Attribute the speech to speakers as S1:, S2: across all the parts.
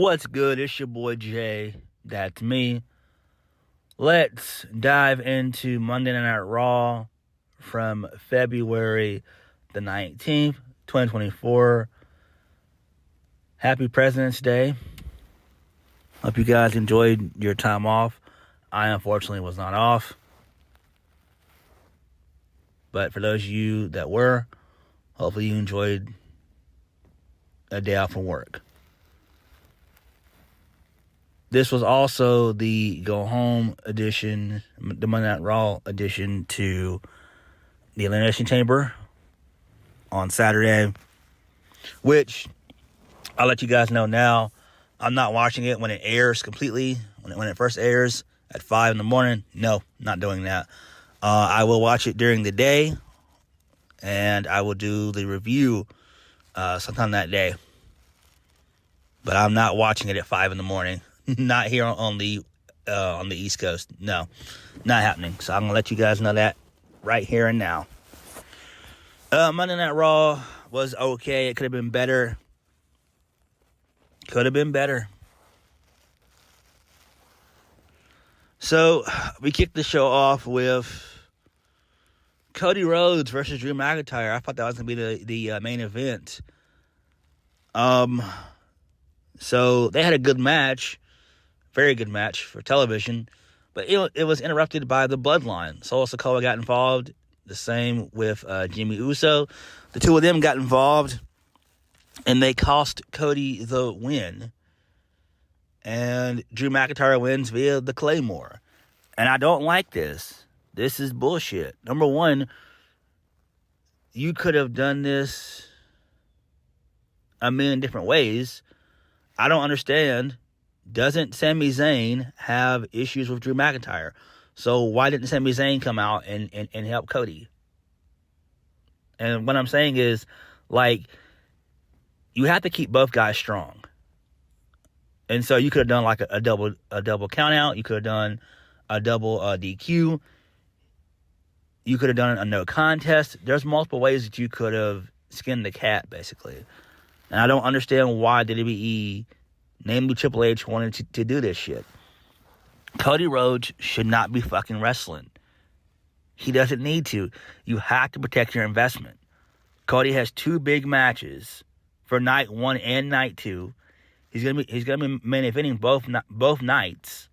S1: What's good? It's your boy Jay. That's me. Let's dive into Monday Night Raw from February the 19th, 2024. Happy President's Day. Hope you guys enjoyed your time off. I unfortunately was not off. But for those of you that were, hopefully you enjoyed a day off from work. This was also the go home edition, the Monday Night Raw edition to the Elimination Chamber on Saturday, which I'll let you guys know now. I'm not watching it when it airs completely, when it first airs at 5 in the morning. No, not doing that. I will watch it during the day, and I will do the review sometime that day. But I'm not watching it at 5 in the morning. Not here on the East Coast. No, not happening. So I'm going to let you guys know that right here and now. Monday Night Raw was okay. It could have been better. Could have been better. So we kicked the show off with Cody Rhodes versus Drew McIntyre. I thought that was going to be the main event. So they had a good match. Very good match for television. But it was interrupted by the Bloodline. So Sikoa got involved. The same with Jey Uso. The two of them got involved. And they cost Cody the win. And Drew McIntyre wins via the Claymore. And I don't like this. This is bullshit. Number one, you could have done this a million different ways. I don't understand. Doesn't Sami Zayn have issues with Drew McIntyre? So why didn't Sami Zayn come out and help Cody? And what I'm saying is, like, you have to keep both guys strong. And so you could have done like a double count out. You could have done a double DQ. You could have done a no contest. There's multiple ways that you could have skinned the cat, basically. And I don't understand why WWE, namely Triple H, wanted to do this shit. Cody Rhodes should not be fucking wrestling. He doesn't need to. You have to protect your investment. Cody has two big matches for night 1 and night 2. He's gonna be main eventing both nights.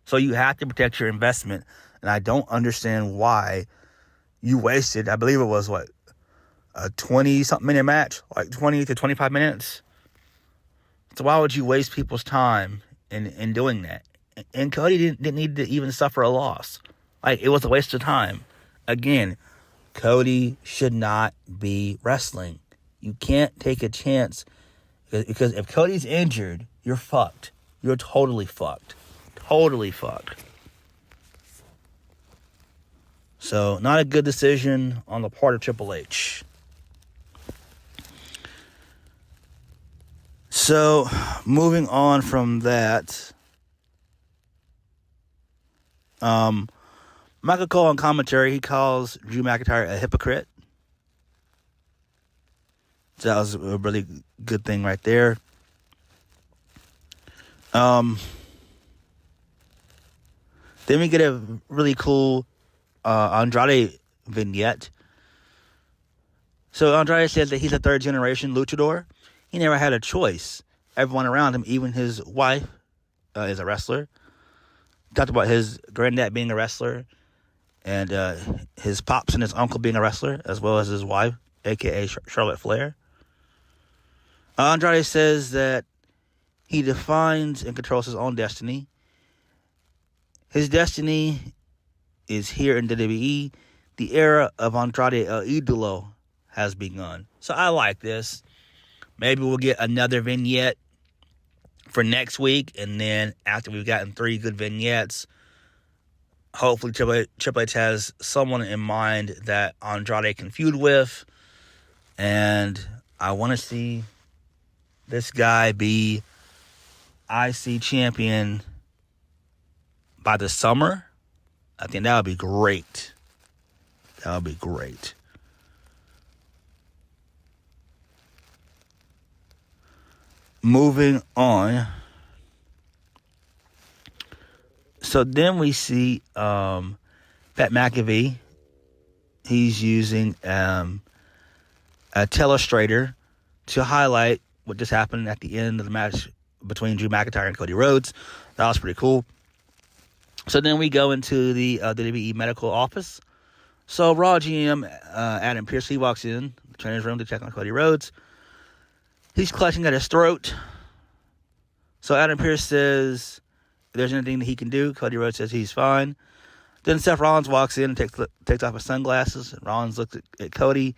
S1: So you have to protect your investment, and I don't understand why you wasted. I believe it was a 20-something minute match, like 20 to 25 minutes. So why would you waste people's time in doing that? And Cody didn't need to even suffer a loss. Like, it was a waste of time. Again, Cody should not be wrestling. You can't take a chance, because if Cody's injured, you're fucked. You're totally fucked. Totally fucked. So, not a good decision on the part of Triple H. So, moving on from that, Michael Cole on commentary, he calls Drew McIntyre a hypocrite. So that was a really good thing right there. Then we get a really cool Andrade vignette. So Andrade said that he's a third-generation luchador. He never had a choice. Everyone around him, even his wife, is a wrestler. Talked about his granddad being a wrestler, and his pops and his uncle being a wrestler, as well as his wife, a.k.a. Charlotte Flair. Andrade says that he defines and controls his own destiny. His destiny is here in WWE. The era of Andrade El Idolo has begun. So I like this. Maybe we'll get another vignette for next week, and then after we've gotten 3 good vignettes, hopefully Triple H has someone in mind that Andrade can feud with, and I want to see this guy be IC champion by the summer. I think that would be great. That would be great. moving on. So then we see Pat McAfee. He's using a telestrator to highlight what just happened at the end of the match between Drew McIntyre and Cody Rhodes. That was pretty cool. So then we go into the WWE medical office. So Raw GM Adam Pearce, he walks in the trainer's room to check on Cody Rhodes. He's clutching at his throat. So Adam Pearce says if there's anything that he can do. Cody Rhodes says he's fine. Then Seth Rollins walks in and takes off his sunglasses. Rollins looks at Cody,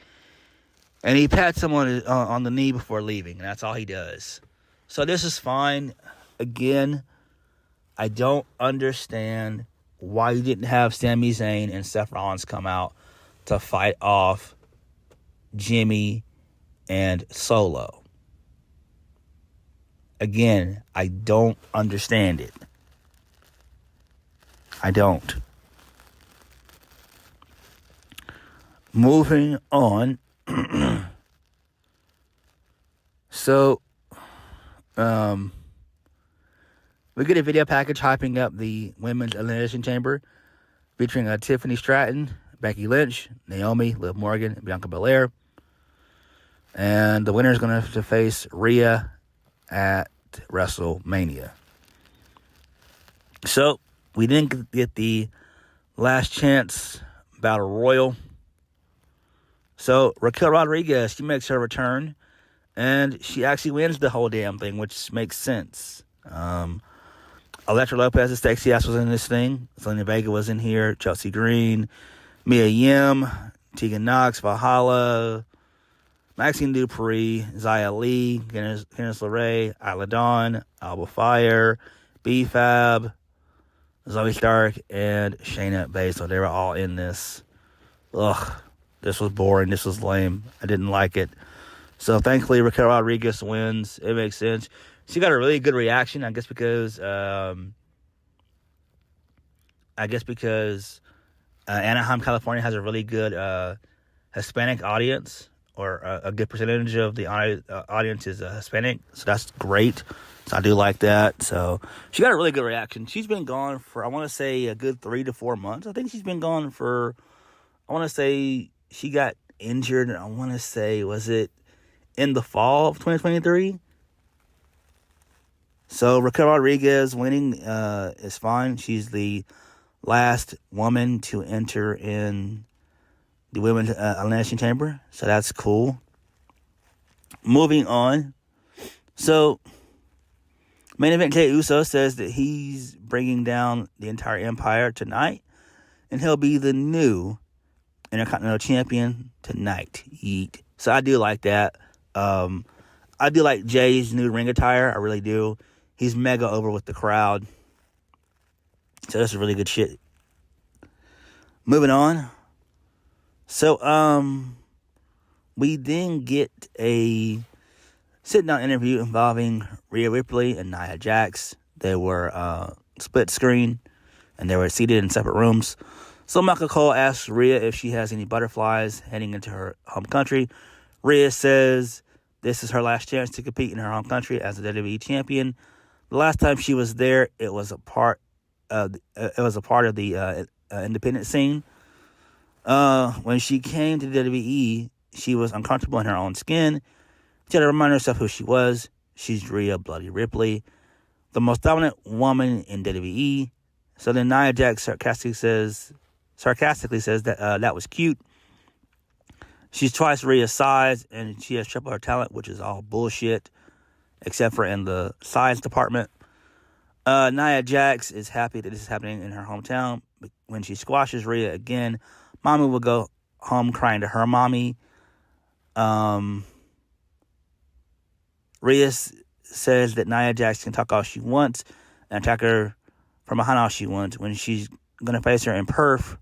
S1: and he pats him on the knee before leaving, and that's all he does. So this is fine. Again, I don't understand why you didn't have Sami Zayn and Seth Rollins come out to fight off Jimmy and Solo. Again, I don't understand it. I don't. Moving on. So, we get a video package hyping up the Women's Elimination Chamber featuring Tiffany Stratton, Becky Lynch, Naomi, Liv Morgan, and Bianca Belair. And the winner is going to have to face Rhea at WrestleMania. So, we didn't get the last chance battle royal. So, Raquel Rodriguez, she makes her return, and she actually wins the whole damn thing, which makes sense. Elektra Lopez and Stacey Ash was in this thing. Zelina Vega was in here. Chelsea Green, Mia Yim, Tegan Knox, Valhalla, Maxine Dupree, Xia Li, Candice LeRae, Isla Dawn, Alba Fire, B-Fab, Zoe Stark, and Shayna Baszler. They were all in this. Ugh. This was boring. This was lame. I didn't like it. So, thankfully, Raquel Rodriguez wins. It makes sense. She got a really good reaction, I guess because Anaheim, California has a really good Hispanic audience, or a good percentage of the audience is Hispanic. So, that's great. So, I do like that. So, she got a really good reaction. She's been gone for, I want to say, a good 3 to 4 months. I think she's been gone for, I want to say, she got injured, I want to say, was it in the fall of 2023? So, Raquel Rodriguez winning is fine. She's the last woman to enter in the Women's Elimination Chamber. So, that's cool. Moving on. So, main event Jey Uso says that he's bringing down the entire empire tonight, and he'll be the new Intercontinental Champion tonight. Yeet. So I do like that. I do like Jay's new ring attire. I really do. He's mega over with the crowd. So that's really good shit. Moving on. So, we then get a sit-down interview involving Rhea Ripley and Nia Jax. They were split screen, and they were seated in separate rooms. So Michael Cole asks Rhea if she has any butterflies heading into her home country. Rhea says this is her last chance to compete in her home country as a WWE champion. The last time she was there, it was a part of the independent scene. When she came to WWE, she was uncomfortable in her own skin. She had to remind herself who she was. She's Rhea Bloody Ripley, the most dominant woman in WWE. So then Nia Jax sarcastically says that that was cute. She's twice Rhea's size, and she has triple her talent, which is all bullshit, except for in the size department. Nia Jax is happy that this is happening in her hometown. But when she squashes Rhea again, Mommy will go home crying to her mommy. Rhea says that Nia Jax can talk all she wants and attack her from behind all she wants. When she's going to face her in Perth,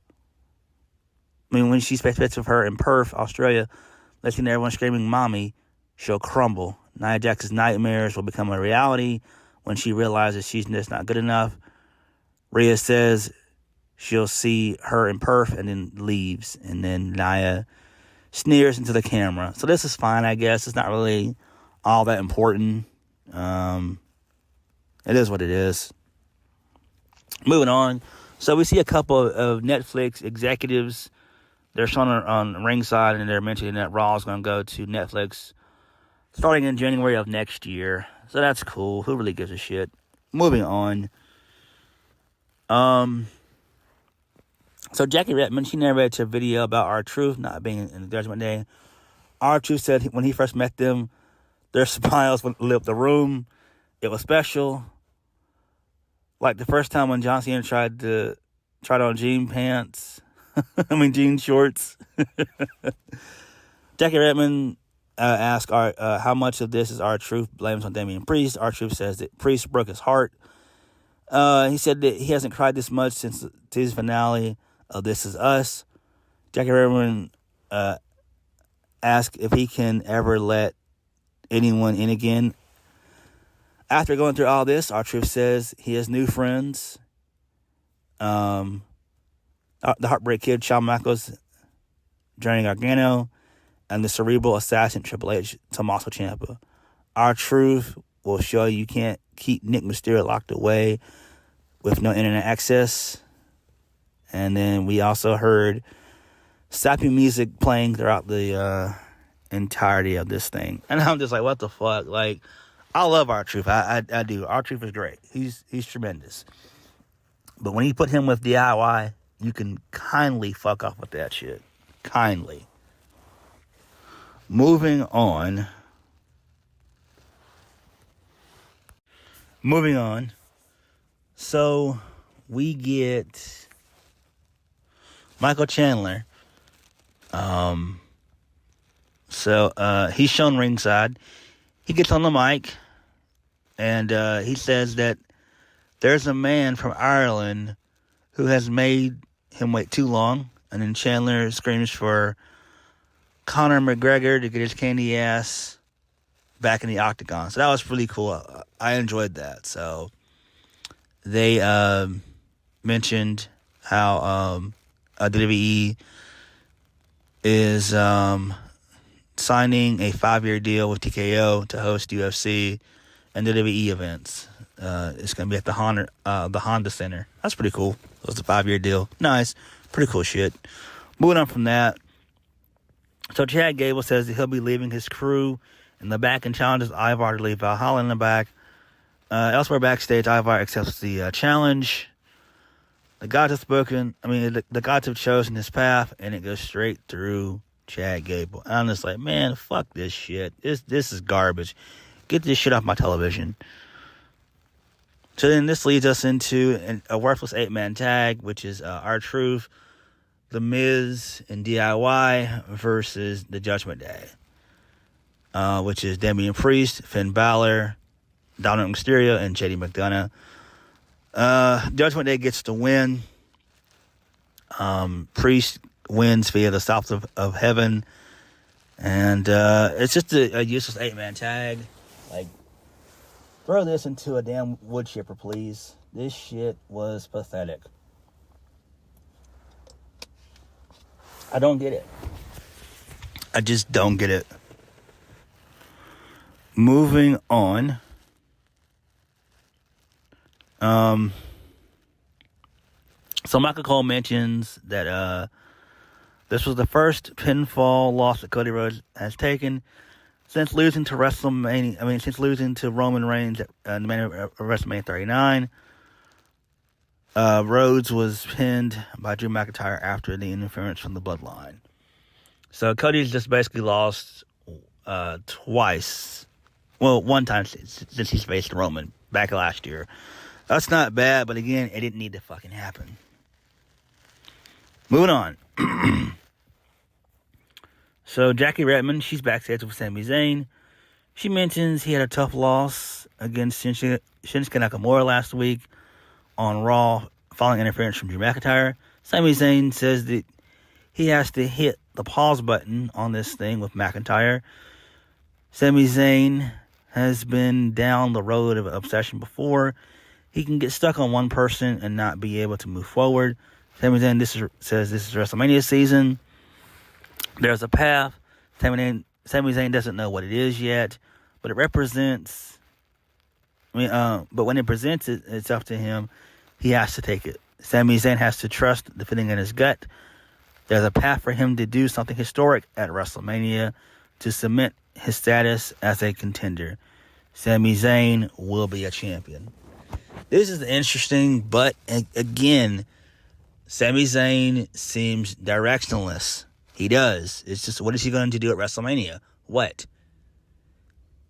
S1: when she's faced with her in Perth, Australia, letting everyone screaming mommy, she'll crumble. Nia Jax's nightmares will become a reality when she realizes she's just not good enough. Rhea says she'll see her in Perth and then leaves. And then Nia sneers into the camera. So this is fine, I guess. It's not really all that important. It is what it is. Moving on. So we see a couple of Netflix executives. They're shown on ringside, and they're mentioning that Raw is going to go to Netflix starting in January of next year. So that's cool. Who really gives a shit? Moving on. So Jackie Redmond, she narrated a video about R-Truth not being in the Judgment Day. R-Truth said when he first met them, their smiles would lit up the room. It was special. Like the first time when John Cena tried on jean pants. jean shorts. Jackie Redmond asked how much of this is R-Truth blames on Damian Priest. R-Truth says that Priest broke his heart. He said that he hasn't cried this much since the season finale of This Is Us. Jackie Redmond asked if he can ever let anyone in again. After going through all this, R-Truth says he has new friends. The Heartbreak Kid, Shawn Michaels, Johnny Gargano, and the cerebral assassin Triple H, Tommaso Ciampa. R-Truth will show you can't keep Nick Mysterio locked away with no internet access. And then we also heard sappy music playing throughout the entirety of this thing. And I'm just like, what the fuck? Like, I love R-Truth. I do. R-Truth is great. He's tremendous. But when you put him with DIY, you can kindly fuck off with that shit. Kindly. Moving on. So, we get Michael Chandler. He's shown ringside. He gets on the mic, and he says that there's a man from Ireland who has made him wait too long. And then Chandler screams for Conor McGregor to get his candy ass back in the octagon. So that was really cool. I enjoyed that. So they mentioned how WWE is signing a 5-year deal with TKO to host UFC and WWE events. It's going to be at the Honda Center. That's pretty cool. It was a 5-year deal. Nice. Pretty cool shit. Moving on from that. So Chad Gable says that he'll be leaving his crew in the back and challenges Ivar to leave Valhalla in the back. Elsewhere backstage, Ivar accepts the challenge. The gods have spoken. The gods have chosen his path, and it goes straight through Chad Gable. And I'm just like, man, fuck this shit. This is garbage. Get this shit off my television. So then this leads us into a worthless 8-man tag, which is R-Truth, The Miz, and DIY versus the Judgment Day, which is Damian Priest, Finn Balor, Dominic Mysterio, and JD McDonough. Judgment Day gets the win. Priest wins via the Stops of Heaven. And it's just a useless 8-man tag. Like, throw this into a damn wood chipper, please. This shit was pathetic. I don't get it. I just don't get it. Moving on. So Michael Cole mentions that this was the first pinfall loss that Cody Rhodes has taken since losing to WrestleMania. Since losing to Roman Reigns at the main event of WrestleMania 39. Rhodes was pinned by Drew McIntyre after the interference from the Bloodline. So Cody's just basically lost twice. Well, one time since he's faced Roman back last year. That's not bad, but again, it didn't need to fucking happen. Moving on. So Jackie Redmond, she's backstage with Sami Zayn. She mentions he had a tough loss against Shinsuke Nakamura last week on Raw following interference from Drew McIntyre. Sami Zayn says that he has to hit the pause button on this thing with McIntyre. Sami Zayn has been down the road of obsession before. He can get stuck on one person and not be able to move forward. Sami Zayn says this is WrestleMania season. There's a path. Sami Zayn doesn't know what it is yet, but it represents But when it presents itself to him, he has to take it. Sami Zayn has to trust the feeling in his gut. There's a path for him to do something historic at WrestleMania to cement his status as a contender. Sami Zayn will be a champion. This is interesting, but again, Sami Zayn seems directionless. He does. It's just, what is he going to do at WrestleMania? What?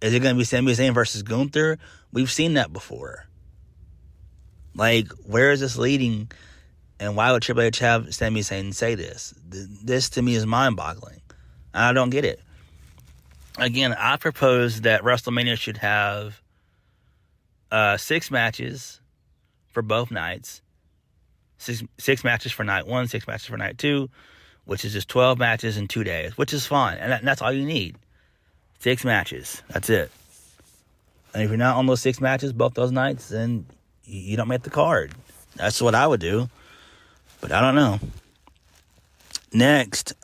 S1: Is it going to be Sami Zayn versus Gunther? We've seen that before. Like, where is this leading? And why would Triple H have Sami Zayn say this? This, to me, is mind-boggling. I don't get it. Again, I propose that WrestleMania should have 6 matches for both nights. Six matches for night 1, 6 matches for night 2, which is just 12 matches in 2 days, which is fine. And that's all you need. 6 matches. That's it. And if you're not on those 6 matches both those nights, then you don't make the card. That's what I would do. But I don't know. Next,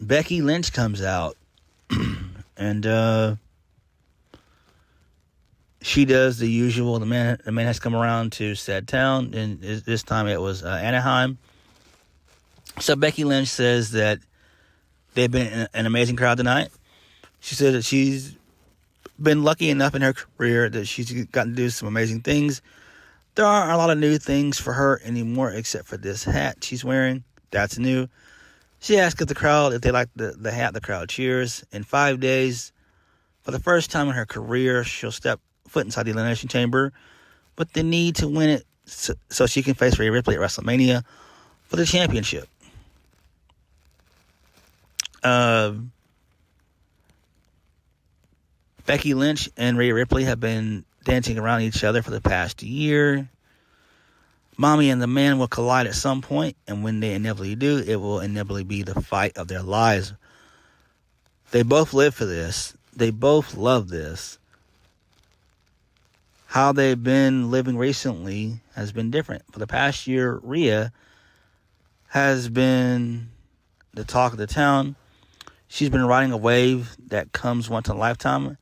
S1: Becky Lynch comes out. And she does the usual. The man has come around to said town. And this time it was Anaheim. So Becky Lynch says that they've been an amazing crowd tonight. She said that she's been lucky enough in her career that she's gotten to do some amazing things. There aren't a lot of new things for her anymore except for this hat she's wearing. That's new. She asked the crowd if they like the hat. The crowd cheers. In 5 days, for the first time in her career, she'll step foot inside the Elimination Chamber. But they need to win it so she can face Rhea Ripley at WrestleMania for the championship. Becky Lynch and Rhea Ripley have been dancing around each other for the past year. Mommy and the man will collide at some point, and when they inevitably do, it will inevitably be the fight of their lives. They both live for this. They both love this. How they've been living recently has been different. For the past year, Rhea has been the talk of the town. She's been riding a wave that comes once in a lifetime.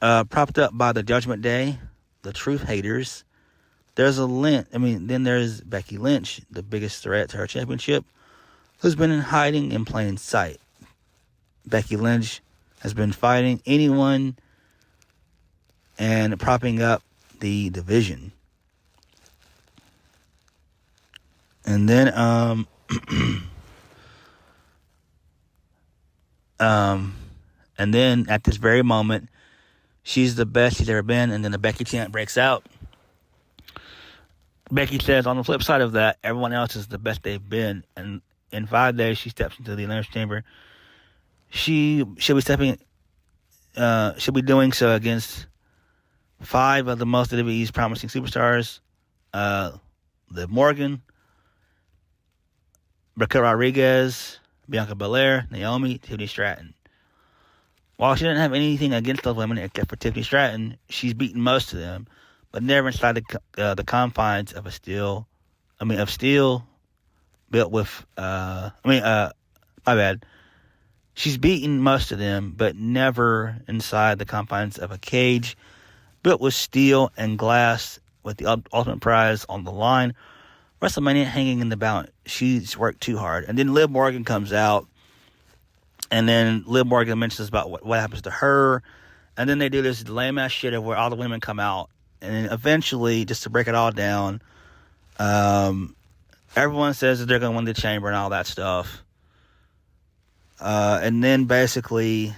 S1: Propped up by the Judgment Day, the truth haters. Then there's Becky Lynch, the biggest threat to her championship, who's been in hiding in plain sight. Becky Lynch has been fighting anyone and propping up the division. And then, and then at this very moment, she's the best she's ever been, and then the Becky chant breaks out. Becky says, on the flip side of that, everyone else is the best they've been, and in 5 days, she steps into the Elimination Chamber. She'll be doing so against 5 of the most WWE's promising superstars: Liv Morgan, Raquel Rodriguez, Bianca Belair, Naomi, Tiffany Stratton. While she didn't have anything against those women except for Tiffany Stratton, she's beaten most of them, but never inside the confines of steel built with. My bad. She's beaten most of them, but never inside the confines of a cage built with steel and glass, with the ultimate prize on the line. WrestleMania hanging in the balance. She's worked too hard. And then Liv Morgan comes out. And then Liv Morgan mentions about what happens to her. And then they do this lame-ass shit of where all the women come out. And then eventually, just to break it all down, everyone says that they're going to win the chamber and all that stuff. And then basically,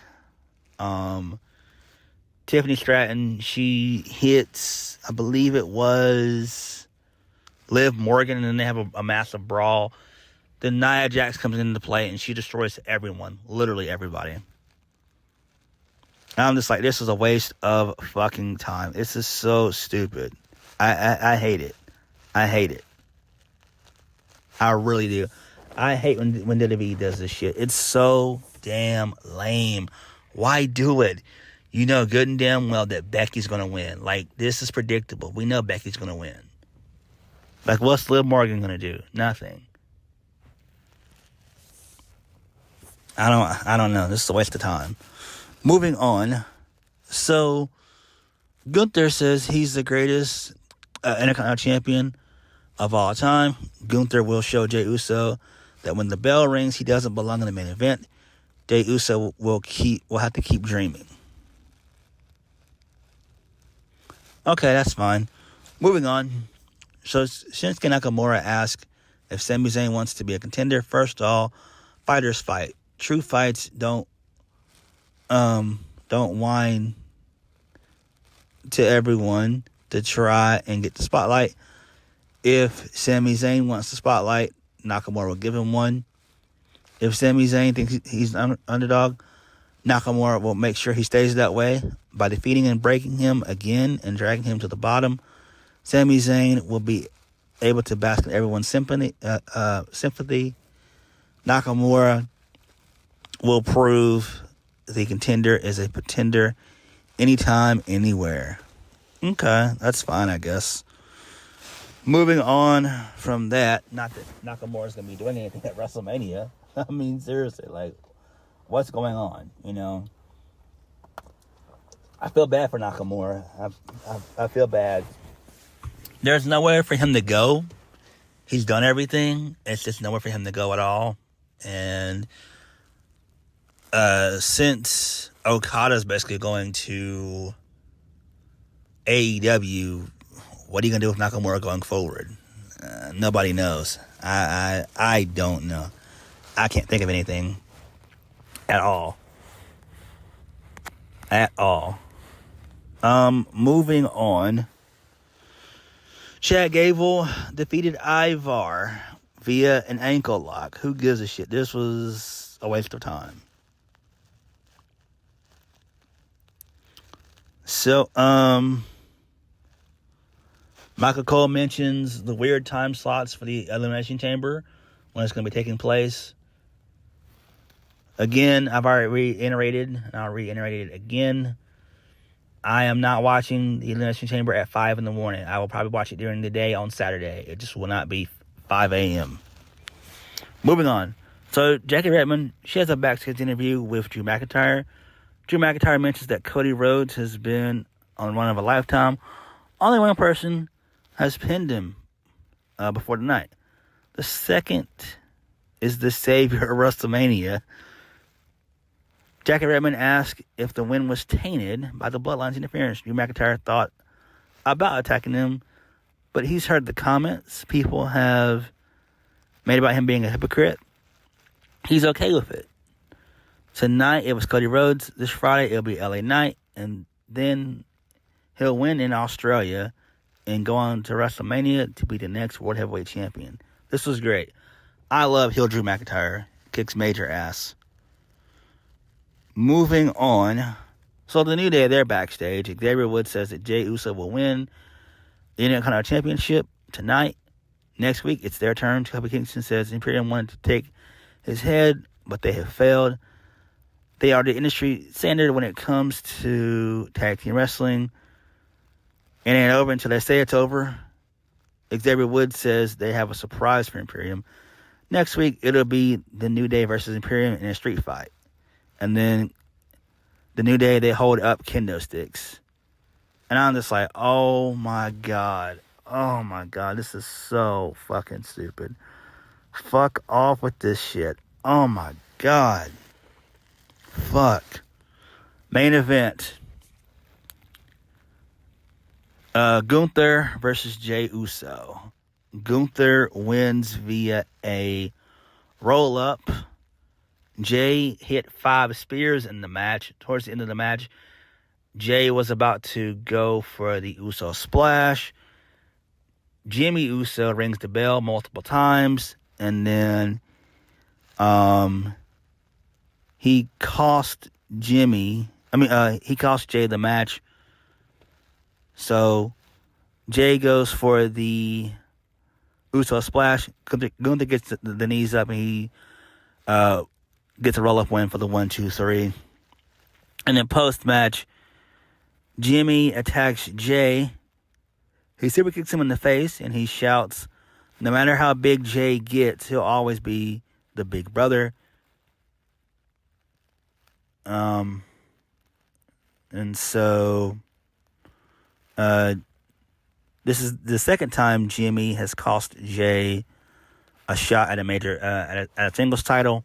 S1: Tiffany Stratton, she hits, I believe it was Liv Morgan, and then they have a massive brawl. Then Nia Jax comes into play, and she destroys everyone. Literally everybody. And I'm just like, this is a waste of fucking time. This is so stupid. I hate it. I hate it. I really do. I hate when WWE does this shit. It's so damn lame. Why do it? You know good and damn well that Becky's going to win. Like, this is predictable. We know Becky's going to win. Like, what's Liv Morgan going to do? Nothing. I don't know. This is a waste of time. Moving on. So Gunther says he's the greatest Intercontinental Champion of all time. Gunther will show Jey Uso that when the bell rings, he doesn't belong in the main event. Jey Uso will have to keep dreaming. Okay, that's fine. Moving on. So Shinsuke Nakamura asked if Sami Zayn wants to be a contender. First of all, fighters fight. True fights don't whine to everyone to try and get the spotlight. If Sami Zayn wants the spotlight, Nakamura will give him one. If Sami Zayn thinks he's an underdog, Nakamura will make sure he stays that way by defeating and breaking him again and dragging him to the bottom. Sami Zayn will be able to bask in everyone's sympathy. Nakamura will prove the contender is a pretender anytime, anywhere. Okay, that's fine, I guess. Moving on from that, not that Nakamura's going to be doing anything at WrestleMania. I mean, seriously, like, what's going on, you know? I feel bad for Nakamura. I feel bad. There's nowhere for him to go. He's done everything. It's just nowhere for him to go at all. And since Okada's basically going to AEW, what are you going to do with Nakamura going forward? Nobody knows. I don't know. I can't think of anything at all. Moving on. Chad Gable defeated Ivar via an ankle lock. Who gives a shit? This was a waste of time. So, Michael Cole mentions the weird time slots for the Elimination Chamber when it's going to be taking place. Again, I've already reiterated, and I'll reiterate it again. I am not watching the Elimination Chamber at 5 in the morning. I will probably watch it during the day on Saturday. It just will not be 5 a.m. Moving on. So, Jackie Redmond, she has a backstage interview with Drew McIntyre. Drew McIntyre mentions that Cody Rhodes has been on Run of a Lifetime. Only one person has pinned him before tonight. The second is the savior of WrestleMania. Jackie Redmond asked if the win was tainted by the Bloodline's interference. Drew McIntyre thought about attacking him, but he's heard the comments people have made about him being a hypocrite. He's okay with it. Tonight, it was Cody Rhodes. This Friday, it'll be LA Knight. And then he'll win in Australia and go on to WrestleMania to be the next World Heavyweight Champion. This was great. I love heel Drew McIntyre. Kicks major ass. Moving on. So the New Day, they're backstage. Xavier Woods says that Jey Uso will win the Intercontinental Championship tonight. Next week, it's their turn. Kofi Kingston says Imperium wanted to take his head, but they have failed. They are the industry standard when it comes to tag team wrestling. It ain't over until they say it's over. Xavier Woods says they have a surprise for Imperium. Next week, it'll be the New Day versus Imperium in a street fight. And then the New Day, they hold up kendo sticks. And I'm just like, oh my God. Oh my God, this is so fucking stupid. Fuck off with this shit. Oh my God. Fuck. Main event. Gunther versus Jey Uso. Gunther wins via a roll-up. Jey hit 5 spears in the match. Towards the end of the match, Jey was about to go for the Uso splash. Jimmy Uso rings the bell multiple times. And then he cost Jey the match. So Jey goes for the Uso splash. Gunther gets the knees up and he gets a roll-up win for the 1-2-3. And then post-match, Jimmy attacks Jey. He super kicks him in the face and he shouts, no matter how big Jey gets, he'll always be the big brother. And And so, this is the second time Jimmy has cost Jey a shot at a major, at a singles title.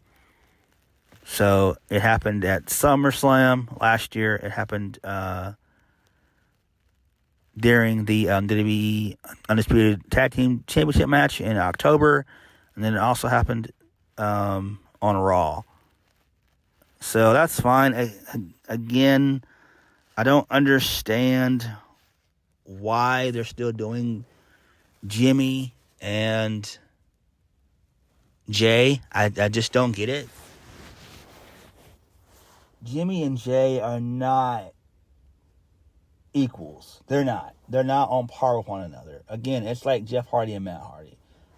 S1: So it happened at SummerSlam last year. It happened during the WWE Undisputed Tag Team Championship match in October. And then it also happened on Raw. So that's fine. Again, I don't understand why they're still doing Jimmy and Jey. I just don't get it. Jimmy and Jey are not equals. They're not. They're not on par with one another. Again, it's like Jeff Hardy and Matt Hardy.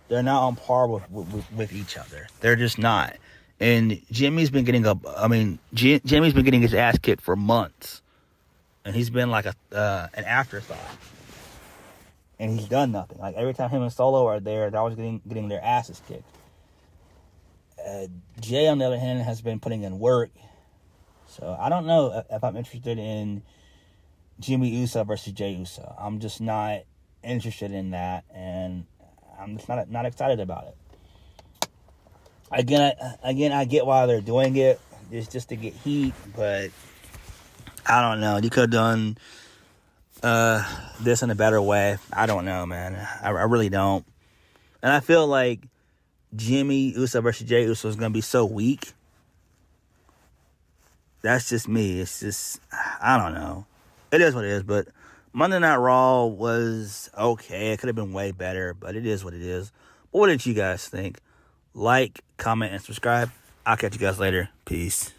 S1: They're not on par with each other. They're just not. And Jimmy's been getting Jimmy's been getting his ass kicked for months, and he's been like an afterthought. And he's done nothing. Like every time him and Solo are there, they're always getting their asses kicked. Jey, on the other hand, has been putting in work. So I don't know if I'm interested in Jimmy Uso versus Jey Uso. I'm just not interested in that, and I'm just not excited about it. Again, I get why they're doing it. It's just to get heat, but I don't know. You could have done this in a better way. I don't know, man. I really don't. And I feel like Jimmy Uso versus Jey Uso is going to be so weak. That's just me. It's just, I don't know. It is what it is, but Monday Night Raw was okay. It could have been way better, but it is what it is. But what did you guys think? Like, comment, and subscribe. I'll catch you guys later. Peace.